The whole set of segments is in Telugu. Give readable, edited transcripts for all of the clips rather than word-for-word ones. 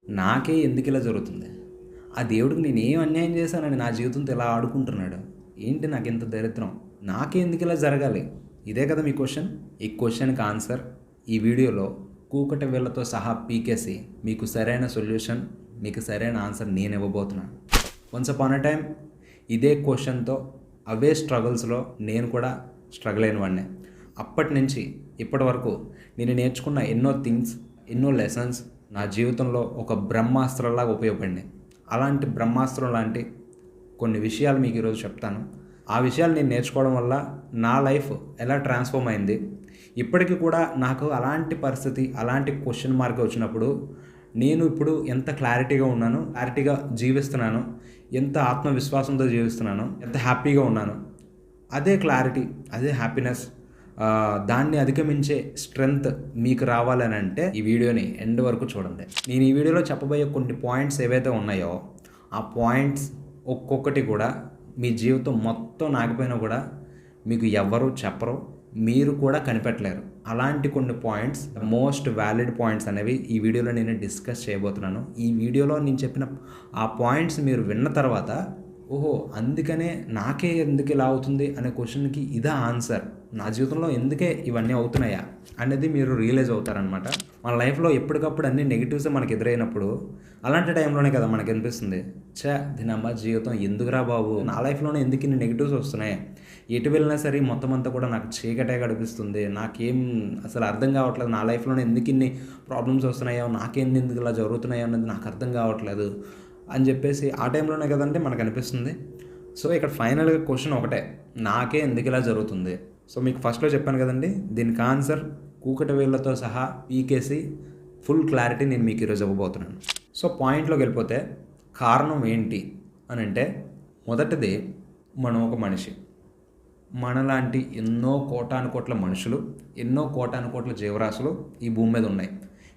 నాకే ఎందుకిలా జరుగుతుంది? ఆ దేవుడికి నేనేం అన్యాయం చేశానని నా జీవితంతో ఇలా ఆడుకుంటున్నాడు? ఏంటి నాకింత దరిద్రం? నాకే ఎందుకిలా జరగాలి? ఇదే కదా మీ క్వెషన్? ఈ క్వెషన్‌కి ఆన్సర్ ఈ వీడియోలో కూకట వేళ్ళతో సహా పీకేసి మీకు సరైన సొల్యూషన్, మీకు సరైన ఆన్సర్ నేనివ్వబోతున్నాను. వన్స్ అపాన్ ఎ టైమ్ ఇదే క్వెషన్‌తో అవే స్ట్రగుల్స్‌లో నేను కూడా స్ట్రగుల్ అయిన వాడినే. అప్పటినుంచి ఇప్పటి వరకు నేను నేర్చుకున్న ఎన్నో థింగ్స్, ఎన్నో లెసన్స్ నా జీవితంలో ఒక బ్రహ్మాస్త్రంలాగా ఉపయోగపడినాయి. అలాంటి బ్రహ్మాస్త్రం లాంటి కొన్ని విషయాలు మీకు ఈరోజు చెప్తాను. ఆ విషయాలు నేను నేర్చుకోవడం వల్ల నా లైఫ్ ఎలా ట్రాన్స్ఫార్మ్ అయింది, ఇప్పటికి కూడా నాకు అలాంటి పరిస్థితి, అలాంటి క్వెషన్ మార్క్ వచ్చినప్పుడు నేను ఇప్పుడు ఎంత క్లారిటీగా ఉన్నాను, క్లారిటీగా జీవిస్తున్నాను, ఎంత ఆత్మవిశ్వాసంతో జీవిస్తున్నాను, ఎంత హ్యాపీగా ఉన్నాను. అదే క్లారిటీ, అదే హ్యాపీనెస్, దాన్ని అధిగమించే స్ట్రెంగ్త్ మీకు రావాలని అంటే ఈ వీడియోని ఎండ్ వరకు చూడండి. నేను ఈ వీడియోలో చెప్పబోయే కొన్ని పాయింట్స్ ఏవైతే ఉన్నాయో ఆ పాయింట్స్ ఒక్కొక్కటి కూడా మీ జీవితం మొత్తం నాగిపోయినా కూడా మీకు ఎవ్వరూ చెప్పరు, మీరు కూడా కనిపెట్టలేరు. అలాంటి కొన్ని పాయింట్స్, మోస్ట్ వ్యాలిడ్ పాయింట్స్ అనేవి ఈ వీడియోలో నేను డిస్కస్ చేయబోతున్నాను. ఈ వీడియోలో నేను చెప్పిన ఆ పాయింట్స్ మీరు విన్న తర్వాత ఓహో! అందుకనే నాకే ఎందుకు ఇలా అవుతుంది అనే క్వెషన్‌కి ఇదా ఆన్సర్. నా జీవితంలో ఎందుకే ఇవన్నీ అవుతున్నాయా అనేది మీరు రియలైజ్ అవుతారనమాట. మన లైఫ్‌లో ఎప్పటికప్పుడు అన్ని నెగెటివ్సే మనకు ఎదురైనప్పుడు అలాంటి టైంలోనే కదా మనకు అనిపిస్తుంది, ఛ! దీనమ్మ జీవితం ఎందుకురా బాబు! నా లైఫ్‌లోనే ఎందుకు ఇన్ని నెగెటివ్స్ వస్తున్నాయి? ఎటు వెళ్ళినా సరే మొత్తం అంతా కూడా నాకు చీకటే కనిపిస్తుంది. నాకేం అసలు అర్థం కావట్లేదు. నా లైఫ్‌లోనే ఎందుకు ఇన్ని ప్రాబ్లమ్స్ వస్తున్నాయో, నాకేంది ఎందుకు ఇలా జరుగుతున్నాయో అన్నది నాకు అర్థం కావట్లేదు అని చెప్పేసి ఆ టైంలోనే కదండీ మనకు అనిపిస్తుంది. సో ఇక్కడ ఫైనల్‌గా క్వెషన్ ఒకటే, నాకే ఎందుకు ఇలా జరుగుతుంది? సో మీకు ఫస్ట్‌లో చెప్పాను కదండీ, దీనికి ఆన్సర్ కూకట వేళ్ళతో సహా పీకేసి ఫుల్ క్లారిటీ నేను మీకు ఈరోజు ఇవ్వబోతున్నాను. సో పాయింట్లోకి వెళ్ళిపోతే కారణం ఏంటి అని అంటే, మొదటిది మనం ఒక మనిషి. మనలాంటి ఎన్నో కోటాను కోట్ల మనుషులు, ఎన్నో కోటాను కోట్ల జీవరాశులు ఈ భూమి మీద ఉన్నాయి.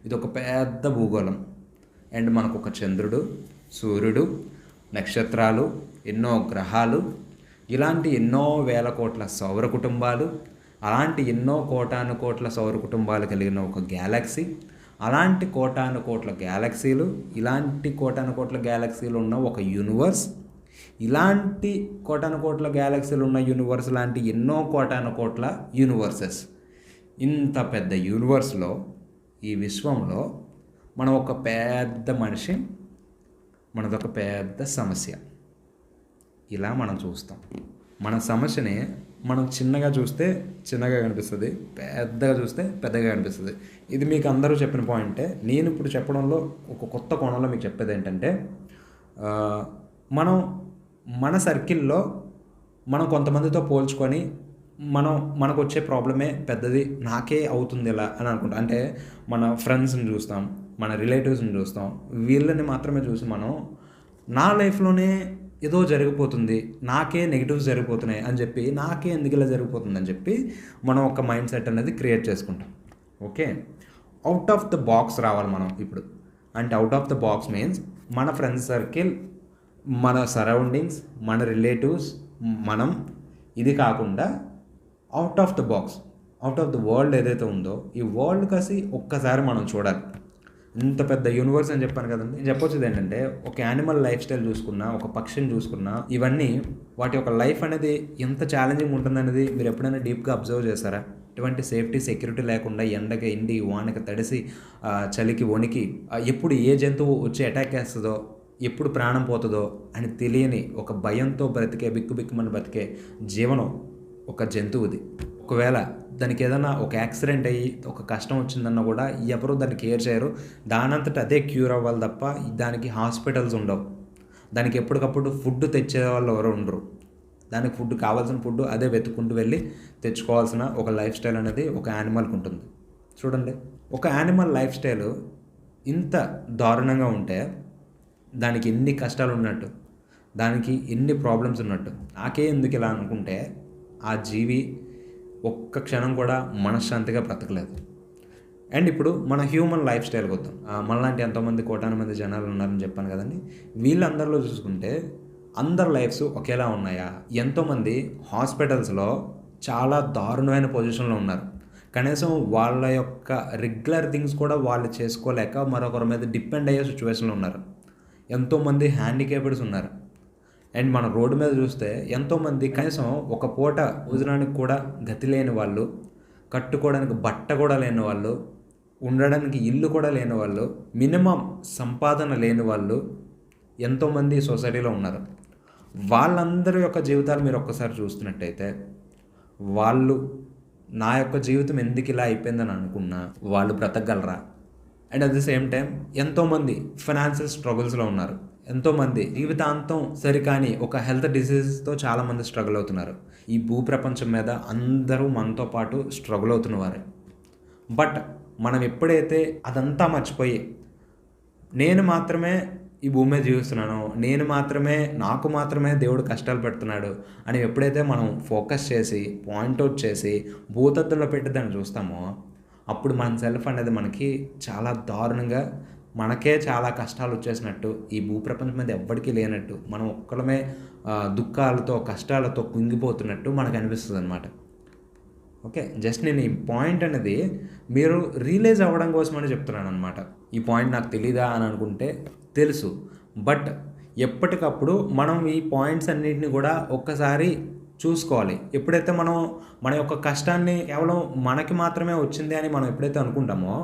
ఇది ఒక పెద్ద భూగోళం. అండ్ మనకు ఒక చంద్రుడు, సూర్యుడు, నక్షత్రాలు, ఎన్నో గ్రహాలు, ఇలాంటి ఎన్నో వేల కోట్ల సౌర కుటుంబాలు, అలాంటి ఎన్నో కోటాను కోట్ల సౌర కుటుంబాలు కలిగిన ఒక గ్యాలక్సీ, అలాంటి కోటాను కోట్ల గ్యాలక్సీలు, ఇలాంటి కోటాను కోట్ల గ్యాలక్సీలు ఉన్న ఒక యూనివర్స్, ఇలాంటి కోటాను కోట్ల గ్యాలక్సీలు ఉన్న యూనివర్స్ లాంటి ఎన్నో కోటాను కోట్ల యూనివర్సెస్. ఇంత పెద్ద యూనివర్స్లో, ఈ విశ్వంలో మనం ఒక పెద్ద మనిషి, మనదొక పెద్ద సమస్య. ఇలా మనం చూస్తాం. మన సమస్యని మనం చిన్నగా చూస్తే చిన్నగా కనిపిస్తుంది, పెద్దగా చూస్తే పెద్దగా కనిపిస్తుంది. ఇది మీకు అందరూ చెప్పిన పాయింటే. నేను ఇప్పుడు చెప్పడంలో ఒక కొత్త కోణంలో మీకు చెప్పేది ఏంటంటే, మనం మన సర్కిల్లో మనం కొంతమందితో పోల్చుకొని మనకు వచ్చే ప్రాబ్లమే పెద్దది, నాకే అవుతుంది ఇలా అని అనుకుంటాం. అంటే మన ఫ్రెండ్స్ని చూస్తాం, మన రిలేటివ్స్ని చూస్తాం, వీళ్ళని మాత్రమే చూసి మనం నా లైఫ్లోనే ఏదో జరిగిపోతుంది, నాకే నెగిటివ్స్ జరిగిపోతున్నాయి అని చెప్పి, నాకే ఎందుకు ఇలా జరిగిపోతుంది అని చెప్పి మనం ఒక మైండ్ సెట్ అనేది క్రియేట్ చేసుకుంటాం. Okay, out of the box రావాలి మనం ఇప్పుడు. అంటే out of the box means మన ఫ్రెండ్స్ సర్కిల్, మన సరౌండింగ్స్, మన రిలేటివ్స్, మనం, ఇది కాకుండా out of the box, out of the world ఏదైతే ఉందో ఈ వరల్డ్ కాసి ఒక్కసారి మనం చూడాలి. ఇంత పెద్ద యూనివర్స్ అని చెప్పాను కదండి. నేను చెప్పొచ్చేది ఏంటంటే, ఒక యానిమల్ లైఫ్ స్టైల్ చూసుకున్నా, ఒక పక్షిని చూసుకున్నా, ఇవన్నీ వాటి యొక్క లైఫ్ అనేది ఎంత ఛాలెంజింగ్ ఉంటుందనేది మీరు ఎప్పుడైనా డీప్గా అబ్జర్వ్ చేశారా? ఎటువంటి సేఫ్టీ, సెక్యూరిటీ లేకుండా ఎండకి ఎండి, వానకి తడిసి, చలికి వణికి, ఎప్పుడు ఏ జంతువు వచ్చి అటాక్ చేస్తుందో, ఎప్పుడు ప్రాణం పోతుందో అని తెలియని ఒక భయంతో బ్రతికే, బిక్కుబిక్కుమని బ్రతికే జీవనం ఒక జంతువుది. ఒకవేళ దానికి ఏదైనా ఒక యాక్సిడెంట్ అయ్యి ఒక కష్టం వచ్చిందన్నా కూడా ఎవరు దాన్ని కేర్ చేయరు. దానంతట అదే క్యూర్ అవ్వాలి తప్ప దానికి హాస్పిటల్స్ ఉండవు. దానికి ఎప్పటికప్పుడు ఫుడ్ తెచ్చే వాళ్ళు ఎవరు ఉండరు. దానికి ఫుడ్, కావాల్సిన ఫుడ్ అదే వెతుక్కుంటూ వెళ్ళి తెచ్చుకోవాల్సిన ఒక లైఫ్ స్టైల్ అనేది ఒక యానిమల్కి ఉంటుంది. చూడండి, ఒక యానిమల్ లైఫ్ స్టైల్ ఇంత దారుణంగా ఉంటే దానికి ఎన్ని కష్టాలు ఉన్నట్టు, దానికి ఎన్ని ప్రాబ్లమ్స్ ఉన్నట్టు, నాకే ఎందుకు ఇలా అనుకుంటే ఆ జీవి ఒక్క క్షణం కూడా మనశ్శాంతిగా బ్రతకలేదు. అండ్ ఇప్పుడు మన హ్యూమన్ లైఫ్ స్టైల్కి వద్దాం. మనలాంటి ఎంతోమంది కోటాను మంది జనాలు ఉన్నారని చెప్పాను కదండి. వీళ్ళందరిలో చూసుకుంటే అందరి లైఫ్స్ ఒకేలా ఉన్నాయా? ఎంతోమంది హాస్పిటల్స్లో చాలా దారుణమైన పొజిషన్లో ఉన్నారు, కనీసం వాళ్ళ యొక్క రెగ్యులర్ థింగ్స్ కూడా వాళ్ళు చేసుకోలేక మరొకరి మీద డిపెండ్ అయ్యే సిచ్యువేషన్లో ఉన్నారు. ఎంతోమంది హ్యాండిక్యాప్డ్స్ ఉన్నారు. అండ్ మన రోడ్డు మీద చూస్తే ఎంతోమంది కనీసం ఒక పూట భోజనానికి కూడా గతి లేని వాళ్ళు, కట్టుకోవడానికి బట్ట కూడా లేని వాళ్ళు, ఉండడానికి ఇల్లు కూడా లేని వాళ్ళు, మినిమం సంపాదన లేని వాళ్ళు ఎంతోమంది సొసైటీలో ఉన్నారు. వాళ్ళందరి యొక్క జీవితాలు మీరు ఒక్కసారి చూస్తున్నట్టయితే వాళ్ళు నా యొక్క జీవితం ఎందుకు ఇలా అయిపోయిందని అనుకున్నా వాళ్ళు బ్రతకగలరా? And at the same time ఎంతోమంది ఫైనాన్షియల్ స్ట్రగుల్స్లో ఉన్నారు. ఎంతోమంది జీవితాంతం సరికాని ఒక హెల్త్ డిసీజెస్తో చాలామంది స్ట్రగుల్ అవుతున్నారు. ఈ భూప్రపంచం మీద అందరూ మనతో పాటు స్ట్రగుల్ అవుతున్నవారే. బట్ మనం ఎప్పుడైతే అదంతా మర్చిపోయి నేను మాత్రమే ఈ భూమి మీద జీవిస్తున్నాను, నాకు మాత్రమే దేవుడు కష్టాలు పెడుతున్నాడు అని ఎప్పుడైతే మనం ఫోకస్ చేసి పాయింట్అవుట్ చేసి భూతత్వంలో పెట్టి దాన్ని చూస్తామో అప్పుడు మన సెల్ఫ్ అనేది మనకి చాలా దారుణంగా మనకే చాలా కష్టాలు వచ్చేసినట్టు, ఈ భూప్రపంచం మీద ఎవ్వడికి లేనట్టు, మనం ఒక్కడమే దుఃఖాలతో కష్టాలతో కుంగిపోతున్నట్టు మనకు అనిపిస్తుంది అనమాట. ఓకే, జస్ట్ నేను ఈ పాయింట్ అనేది మీరు రియలైజ్ అవ్వడం కోసమని చెప్తున్నాను అనమాట. ఈ పాయింట్ నాకు తెలీదా అని అనుకుంటే తెలుసు, బట్ ఎప్పటికప్పుడు మనం ఈ పాయింట్స్ అన్నింటినీ కూడా ఒక్కసారి చూసుకోవాలి. ఎప్పుడైతే మనం మన యొక్క కష్టాన్ని కేవలం మనకి మాత్రమే వచ్చింది అని మనం ఎప్పుడైతే అనుకుంటామో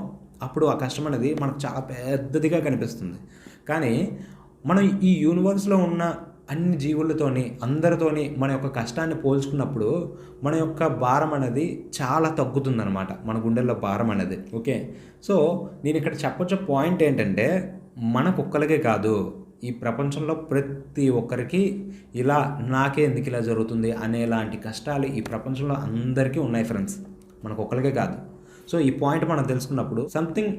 అప్పుడు ఆ కష్టం అనేది మనకు చాలా పెద్దదిగా కనిపిస్తుంది. కానీ మనం ఈ యూనివర్స్లో ఉన్న అన్ని జీవులతోని అందరితోని మన యొక్క కష్టాన్ని పోల్చుకున్నప్పుడు మన యొక్క భారం అనేది చాలా తగ్గుతుందన్నమాట, మన గుండెల్లో భారం అనేది. ఓకే, సో నేను ఇక్కడ చెప్పొచ్చే పాయింట్ ఏంటంటే మనకొక్కరికే కాదు, ఈ ప్రపంచంలో ప్రతి ఒక్కరికి ఇలా నాకే ఎందుకు ఇలా జరుగుతుంది అనేలాంటి కష్టాలు ఈ ప్రపంచంలో అందరికీ ఉన్నాయి ఫ్రెండ్స్, మనకొక్కరికే కాదు. సో ఈ పాయింట్ మనం తెలుసుకున్నప్పుడు సంథింగ్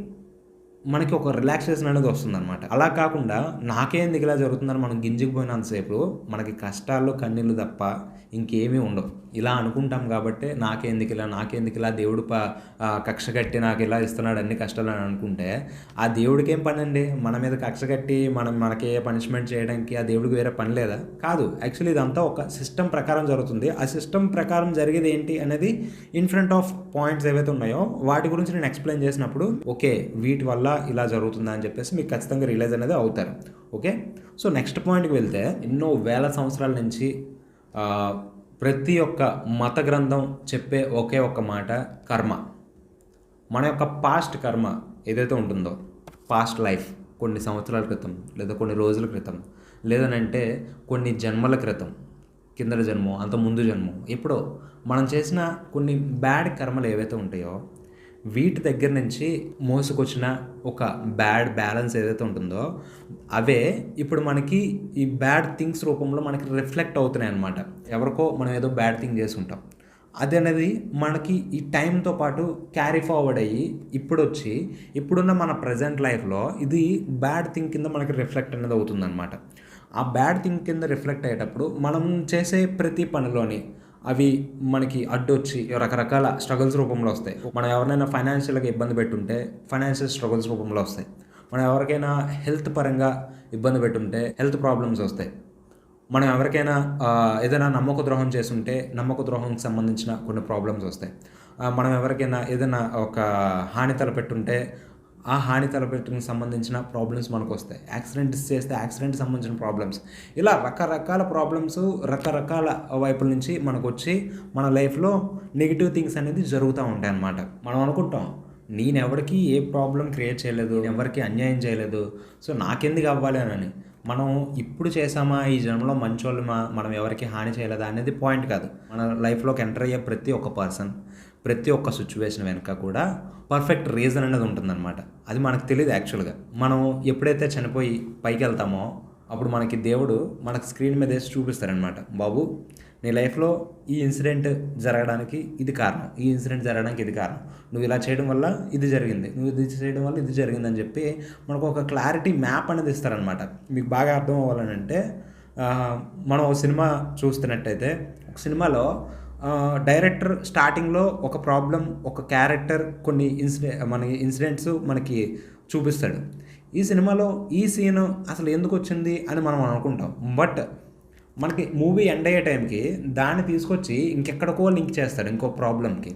మనకి ఒక రిలాక్సేషన్ అనేది వస్తుందన్నమాట. అలా కాకుండా నాకే ఎందుకు ఇలా జరుగుతుందని మనం గింజుకుపోయినంతసేపు మనకి కష్టాలు కన్నీళ్ళు తప్ప ఇంకేమీ ఉండవు. ఇలా అనుకుంటాం కాబట్టి నాకెందుకు ఇలా దేవుడు కక్ష కట్టి నాకు ఇలా ఇస్తున్నాడు అన్ని కష్టాలు అని అనుకుంటే ఆ దేవుడికి ఏం పని అండి? మన మీద కక్ష కట్టి మనకి పనిష్మెంట్ చేయడానికి ఆ దేవుడికి వేరే పని లేదా? కాదు. యాక్చువల్లీ ఇదంతా ఒక సిస్టమ్ ప్రకారం జరుగుతుంది. ఆ సిస్టమ్ ప్రకారం జరిగేది ఏంటి అనేది ఇన్ ఫ్రంట్ ఆఫ్ పాయింట్స్ ఏవైతే ఉన్నాయో వాటి గురించి నేను ఎక్స్ప్లెయిన్ చేసినప్పుడు ఓకే వీటి వల్ల ఇలా జరుగుతుందా అని చెప్పేసి మీకు ఖచ్చితంగా రియలైజ్ అనేది అవుతారు. ఓకే, సో నెక్స్ట్ పాయింట్కి వెళ్తే ఎన్నో వేల సంవత్సరాల నుంచి ప్రతి ఒక్క మత గ్రంథం చెప్పే ఒకే ఒక్క మాట కర్మ. మన యొక్క పాస్ట్ కర్మ ఏదైతే ఉంటుందో, పాస్ట్ లైఫ్ కొన్ని సంవత్సరాల క్రితం లేదా కొన్ని రోజుల క్రితం లేదనంటే కొన్ని జన్మల క్రితం, కిందల జన్మం అంత ముందు జన్మం, ఎప్పుడో మనం చేసిన కొన్ని బ్యాడ్ కర్మలు ఏవైతే ఉంటాయో వీటి దగ్గర నుంచి మోసుకొచ్చిన ఒక బ్యాడ్ బ్యాలెన్స్ ఏదైతే ఉంటుందో అవే ఇప్పుడు మనకి ఈ బ్యాడ్ థింగ్స్ రూపంలో మనకి రిఫ్లెక్ట్ అవుతున్నాయి అన్నమాట. ఎవరికో మనం ఏదో బ్యాడ్ థింగ్ చేసి ఉంటాం, అది అనేది మనకి ఈ టైంతో పాటు క్యారీ ఫార్వర్డ్ అయ్యి ఇప్పుడున్న మన ప్రజెంట్ లైఫ్లో ఇది బ్యాడ్ థింగ్ కింద మనకి రిఫ్లెక్ట్ అనేది అవుతుందన్నమాట. ఆ బ్యాడ్ థింగ్ కింద రిఫ్లెక్ట్ అయ్యేటప్పుడు మనం చేసే ప్రతి పనిలోని అవి మనకి అడ్డొచ్చి రకరకాల స్ట్రగుల్స్ రూపంలో వస్తాయి. మనం ఎవరినైనా ఫైనాన్షియల్గా ఇబ్బంది పెట్టుంటే ఫైనాన్షియల్ స్ట్రగుల్స్ రూపంలో వస్తాయి. మనం ఎవరికైనా హెల్త్ పరంగా ఇబ్బంది పెట్టుంటే హెల్త్ ప్రాబ్లమ్స్ వస్తాయి. మనం ఎవరికైనా ఏదైనా నమ్మక ద్రోహం చేస్తుంటే నమ్మక ద్రోహంకి సంబంధించిన కొన్ని ప్రాబ్లమ్స్ వస్తాయి. మనం ఎవరికైనా ఏదైనా ఒక హాని తలపెట్టుంటే ఆ హాని తలపెట్టుకు సంబంధించిన ప్రాబ్లమ్స్ మనకు వస్తాయి. యాక్సిడెంట్స్ చేస్తే యాక్సిడెంట్కి సంబంధించిన ప్రాబ్లమ్స్, ఇలా రకరకాల ప్రాబ్లమ్స్ రకరకాల వైపుల నుంచి మనకు వచ్చి మన లైఫ్లో నెగిటివ్ థింగ్స్ అనేది జరుగుతూ ఉంటాయి అన్నమాట. మనం అనుకుంటాం నేను ఎవరికి ఏ ప్రాబ్లం క్రియేట్ చేయలేదు, నేను ఎవరికి అన్యాయం చేయలేదు, సో నాకెందుకు అవ్వాలి అని. మనం ఇప్పుడు చేసామా, ఈ జన్మలో మంచోళ్ళమా, మనం ఎవరికి హాని చేయలేదా అనేది పాయింట్ కాదు. మన లైఫ్లోకి ఎంటర్ అయ్యే ప్రతి ఒక్క పర్సన్ ప్రతి ఒక్క సిచ్యువేషన్ వెనుక కూడా పర్ఫెక్ట్ రీజన్ అనేది ఉంటుందన్నమాట. అది మనకు తెలియదు. యాక్చువల్గా మనం ఎప్పుడైతే చనిపోయి పైకి వెళ్తామో అప్పుడు మనకి దేవుడు మనకు స్క్రీన్ మీద వేసి చూపిస్తారనమాట, బాబు నీ లైఫ్లో ఈ ఇన్సిడెంట్ జరగడానికి ఇది కారణం, ఈ ఇన్సిడెంట్ జరగడానికి ఇది కారణం, నువ్వు ఇలా చేయడం వల్ల ఇది జరిగింది, నువ్వు ఇది చేయడం వల్ల ఇది జరిగిందని చెప్పి మనకు ఒక క్లారిటీ మ్యాప్ అనేది ఇస్తారనమాట. మీకు బాగా అర్థం అవ్వాలనంటే మనం ఒక సినిమా చూస్తున్నట్టయితే ఒక సినిమాలో డైరెక్టర్ స్టార్టింగ్లో ఒక ప్రాబ్లం, ఒక క్యారెక్టర్, కొన్ని ఇన్సిడెంట్స్ మనకి చూపిస్తాడు. ఈ సినిమాలో ఈ సీన్ అసలు ఎందుకు వచ్చింది అని మనం అనుకుంటాం, బట్ మనకి మూవీ ఎండ్ అయ్యే టైంకి దాన్ని తీసుకొచ్చి ఇంకెక్కడికో లింక్ చేస్తాడు ఇంకో ప్రాబ్లంకి.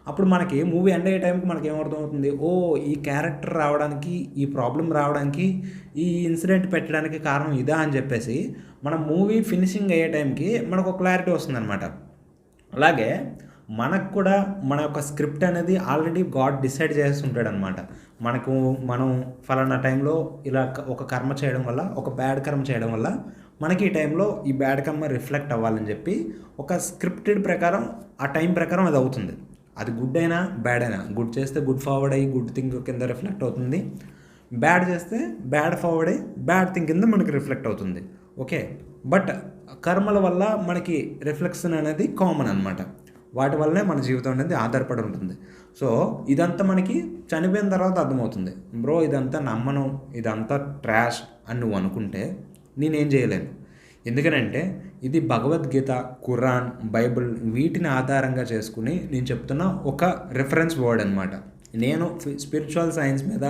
అప్పుడు మనకి మూవీ ఎండ్ అయ్యే టైంకి మనకి ఏమర్థం అవుతుంది, ఓ ఈ క్యారెక్టర్ రావడానికి, ఈ ప్రాబ్లం రావడానికి, ఈ ఇన్సిడెంట్ పెట్టడానికి కారణం ఇదా అని చెప్పేసి మనం మూవీ ఫినిషింగ్ అయ్యే టైంకి మనకు ఒక క్లారిటీ వస్తుందన్నమాట. అలాగే మనకు కూడా మన యొక్క స్క్రిప్ట్ అనేది ఆల్రెడీ గాడ్ డిసైడ్ చేస్తుంటాడు అనమాట. మనం ఫలానా టైంలో ఇలా ఒక కర్మ చేయడం వల్ల, ఒక బ్యాడ్ కర్మ చేయడం వల్ల మనకి ఈ టైంలో ఈ బ్యాడ్ కర్మ రిఫ్లెక్ట్ అవ్వాలని చెప్పి ఒక స్క్రిప్టెడ్ ప్రకారం ఆ టైం ప్రకారం అది అవుతుంది. అది గుడ్ అయినా బ్యాడ్ అయినా, గుడ్ చేస్తే గుడ్ ఫార్వర్డ్ అయ్యి గుడ్ థింగ్ కింద రిఫ్లెక్ట్ అవుతుంది, బ్యాడ్ చేస్తే బ్యాడ్ ఫార్వర్డ్ అయ్యి బ్యాడ్ థింగ్ కింద మనకి రిఫ్లెక్ట్ అవుతుంది. ఓకే, బట్ కర్మల వల్ల మనకి రిఫ్లెక్షన్ అనేది కామన్ అనమాట. వాటి వల్లనే మన జీవితం అనేది ఆధారపడి ఉంటుంది. సో ఇదంతా మనకి చనిపోయిన తర్వాత అర్థమవుతుంది. బ్రో ఇదంతా నమ్మను, ఇదంతా ట్రాష్ అని నువ్వు అనుకుంటే నేనేం చేయలేను. ఎందుకనంటే ఇది భగవద్గీత, ఖురాన్, బైబిల్ వీటిని ఆధారంగా చేసుకుని నేను చెప్తున్న ఒక రిఫరెన్స్ వర్డ్ అనమాట. నేను స్పిరిచువల్ సైన్స్ మీద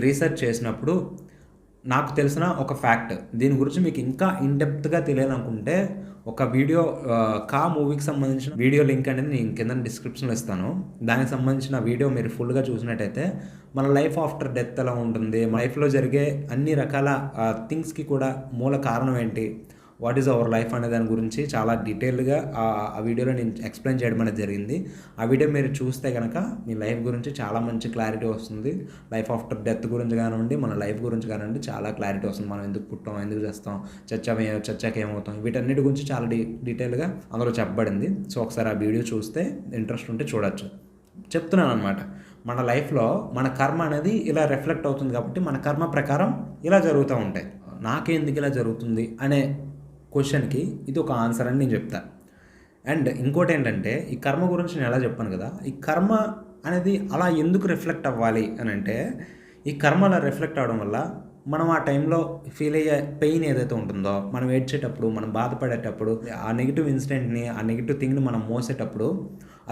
రీసెర్చ్ చేసినప్పుడు నాకు తెలిసిన ఒక ఫ్యాక్ట్. దీని గురించి మీకు ఇంకా ఇన్డెప్త్గా తెలియాలనుకుంటే ఒక వీడియో, కా మూవీకి సంబంధించిన వీడియో లింక్ అనేది నేను కింద డిస్క్రిప్షన్లో ఇస్తాను. దానికి సంబంధించిన వీడియో మీరు ఫుల్గా చూసినట్టయితే మన లైఫ్ ఆఫ్టర్ డెత్ ఎలా ఉంటుంది, మన లైఫ్లో జరిగే అన్ని రకాల థింగ్స్కి కూడా మూల కారణం ఏంటి, వాట్ ఈజ్ అవర్ లైఫ్ అనే దాని గురించి చాలా డీటెయిల్గా ఆ వీడియోలో నేను ఎక్స్ప్లెయిన్ చేయడం అనేది జరిగింది. ఆ వీడియో మీరు చూస్తే కనుక మీ లైఫ్ గురించి చాలా మంచి క్లారిటీ వస్తుంది. లైఫ్ ఆఫ్టర్ డెత్ గురించి కానివ్వండి, మన లైఫ్ గురించి కానివ్వండి, చాలా క్లారిటీ వస్తుంది. మనం ఎందుకు పుట్టాం, ఎందుకు చేస్తాం, చచ్చాక ఏమవుతాం, వీటన్నిటి గురించి చాలా డీటెయిల్గా అందులో చెప్పబడింది. సో ఒకసారి ఆ వీడియో చూస్తే ఇంట్రెస్ట్ ఉంటే చూడొచ్చు. చెప్తున్నాను అనమాట, మన లైఫ్లో మన కర్మ అనేది ఇలా రిఫ్లెక్ట్ అవుతుంది కాబట్టి మన కర్మ ప్రకారం ఇలా జరుగుతూ ఉంటాయి. నాకెందుకు ఇలా జరుగుతుంది అనే క్వశ్చన్కి ఇది ఒక ఆన్సర్ అని నేను చెప్తాను. అండ్ ఇంకోటి ఏంటంటే, ఈ కర్మ గురించి నేను ఎలా చెప్పాను కదా, ఈ కర్మ అనేది అలా ఎందుకు రిఫ్లెక్ట్ అవ్వాలి అని అంటే, ఈ కర్మ అలా రిఫ్లెక్ట్ అవ్వడం వల్ల మనం ఆ టైంలో ఫీల్ అయ్యే పెయిన్ ఏదైతే ఉంటుందో, మనం ఏడ్చేటప్పుడు, మనం బాధపడేటప్పుడు, ఆ నెగిటివ్ ఇన్సిడెంట్ని, ఆ నెగిటివ్ థింగ్ని మనం మోసేటప్పుడు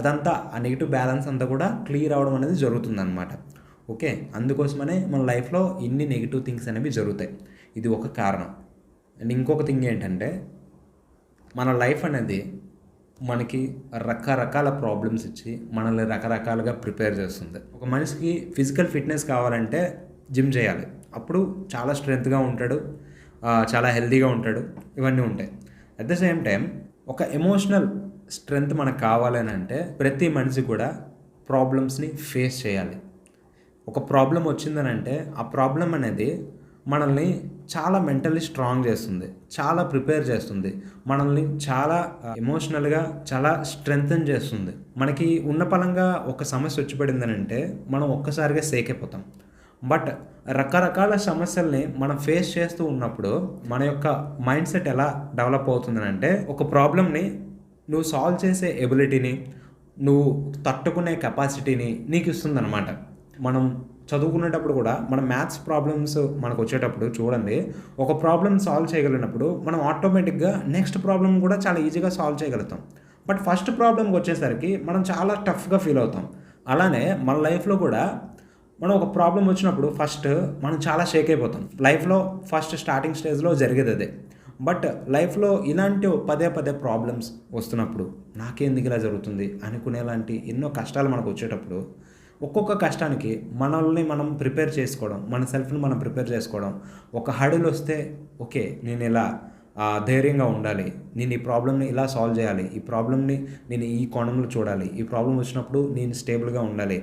అదంతా, ఆ నెగిటివ్ బ్యాలెన్స్ అంతా కూడా క్లియర్ అవ్వడం అనేది జరుగుతుందన్నమాట. ఓకే, అందుకోసమనే మన లైఫ్లో ఇన్ని నెగిటివ్ థింగ్స్ అనేవి జరుగుతాయి. ఇది ఒక కారణం. అండ్ ఇంకొక థింగ్ ఏంటంటే, మన లైఫ్ అనేది మనకి రకరకాల ప్రాబ్లమ్స్ ఇచ్చి మనల్ని రకరకాలుగా ప్రిపేర్ చేస్తుంది. ఒక మనిషికి ఫిజికల్ ఫిట్నెస్ కావాలంటే జిమ్ చేయాలి, అప్పుడు చాలా స్ట్రెంగ్త్గా ఉంటాడు, చాలా హెల్తీగా ఉంటాడు, ఇవన్నీ ఉంటాయి. అట్ ద సేమ్ టైం ఒక ఎమోషనల్ స్ట్రెంగ్త్ మనకు కావాలని అంటే ప్రతి మనిషి కూడా ప్రాబ్లమ్స్ని ఫేస్ చేయాలి. ఒక ప్రాబ్లం వచ్చిందని అంటే ఆ ప్రాబ్లం అనేది మనల్ని చాలా మెంటల్లీ స్ట్రాంగ్ చేస్తుంది, చాలా ప్రిపేర్ చేస్తుంది, మనల్ని చాలా ఎమోషనల్గా చాలా స్ట్రెంగ్తన్ చేస్తుంది. మనకి ఉన్న పలంగా ఒక సమస్య వచ్చి పడిందని అంటే మనం ఒక్కసారిగా సేక్ అయిపోతాం. బట్ రకరకాల సమస్యల్ని మనం ఫేస్ చేస్తూ ఉన్నప్పుడు మన యొక్క మైండ్ సెట్ ఎలా డెవలప్ అవుతుందని అంటే, ఒక ప్రాబ్లమ్ని నువ్వు సాల్వ్ చేసే ఎబిలిటీని, నువ్వు తట్టుకునే కెపాసిటీని నీకు ఇస్తుందన్నమాట. మనం చదువుకునేటప్పుడు కూడా మన మ్యాథ్స్ ప్రాబ్లమ్స్ మనకు వచ్చేటప్పుడు చూడండి, ఒక ప్రాబ్లమ్ సాల్వ్ చేయగలిగినప్పుడు మనం ఆటోమేటిక్గా నెక్స్ట్ ప్రాబ్లమ్ కూడా చాలా ఈజీగా సాల్వ్ చేయగలుగుతాం. బట్ ఫస్ట్ ప్రాబ్లమ్కి వచ్చేసరికి మనం చాలా టఫ్గా ఫీల్ అవుతాం. అలానే మన లైఫ్లో కూడా మనం ఒక ప్రాబ్లం వచ్చినప్పుడు ఫస్ట్ మనం చాలా షేక్ అయిపోతాం. లైఫ్లో ఫస్ట్ స్టార్టింగ్ స్టేజ్లో జరిగేది అదే. బట్ లైఫ్లో ఇలాంటి పదే ప్రాబ్లమ్స్ వస్తున్నప్పుడు నాకెందుకు ఇలా జరుగుతుంది అనుకునేలాంటి ఎన్నో కష్టాలు మనకు వచ్చేటప్పుడు, ఒక్కొక్క కష్టానికి మనల్ని మనం ప్రిపేర్ చేసుకోవడం, మన సెల్ఫ్ని మనం ప్రిపేర్ చేసుకోవడం, ఒక హడిల్ వస్తే ఓకే నేను ఇలా ధైర్యంగా ఉండాలి, నేను ఈ ప్రాబ్లమ్ని ఇలా సాల్వ్ చేయాలి, ఈ ప్రాబ్లమ్ని నేను ఈ కోణంలో చూడాలి, ఈ ప్రాబ్లం వచ్చినప్పుడు నేను స్టేబుల్గా ఉండాలి